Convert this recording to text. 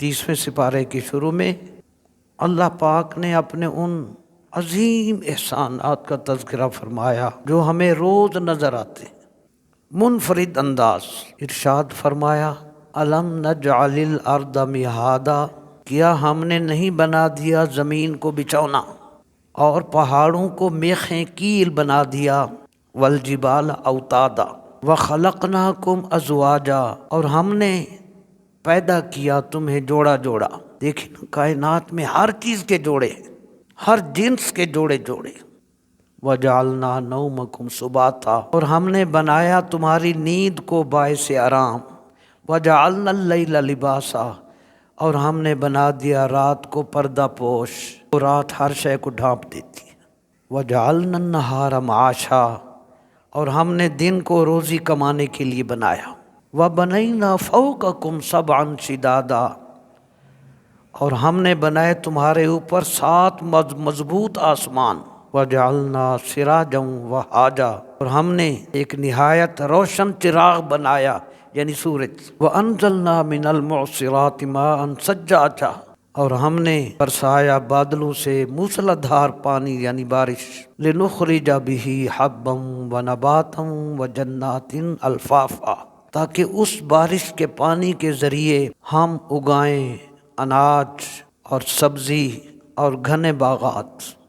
30ویں سپارے کے شروع میں اللہ پاک نے اپنے ان عظیم احسانات کا تذکرہ فرمایا جو ہمیں روز نظر آتے ہیں۔ منفرد انداز ارشاد فرمایا الم نجعل الارض مہادا، کیا ہم نے نہیں بنا دیا زمین کو بچھونا اور پہاڑوں کو میخیں کیل بنا دیا، والجبال اوتادا وخلقناکم ازواجا، اور ہم نے پیدا کیا تمہیں جوڑا جوڑا۔ دیکھیں کائنات میں ہر چیز کے جوڑے ہیں، ہر جنس کے جوڑے جوڑے۔ وجعلنا نومکم سباتا، اور ہم نے بنایا تمہاری نیند کو باعث آرام۔ وجعلنا اللیل لباسا، اور ہم نے بنا دیا رات کو پردہ پوش، وہ رات ہر شے کو ڈھانپ دیتی ہے۔ وجعلنا النہار معاشا، اور ہم نے دن کو روزی کمانے کے لیے بنایا۔ وبنینا فوقکم سبعا شدادا، اور ہم نے بنائے تمہارے اوپر 7 مضبوط آسمان۔ وجعلنا سراجا وہاجا، اور ہم نے ایک نہایت روشن چراغ بنایا یعنی سورج۔ وانزلنا من المعصرات ماء ثجاجا، اور ہم نے برسایا بادلوں سے موسلادھار پانی یعنی بارش۔ لنخرج به حبا ونباتا وجنات الفافا، تاکہ اس بارش کے پانی کے ذریعے ہم اگائیں اناج اور سبزی اور گھنے باغات۔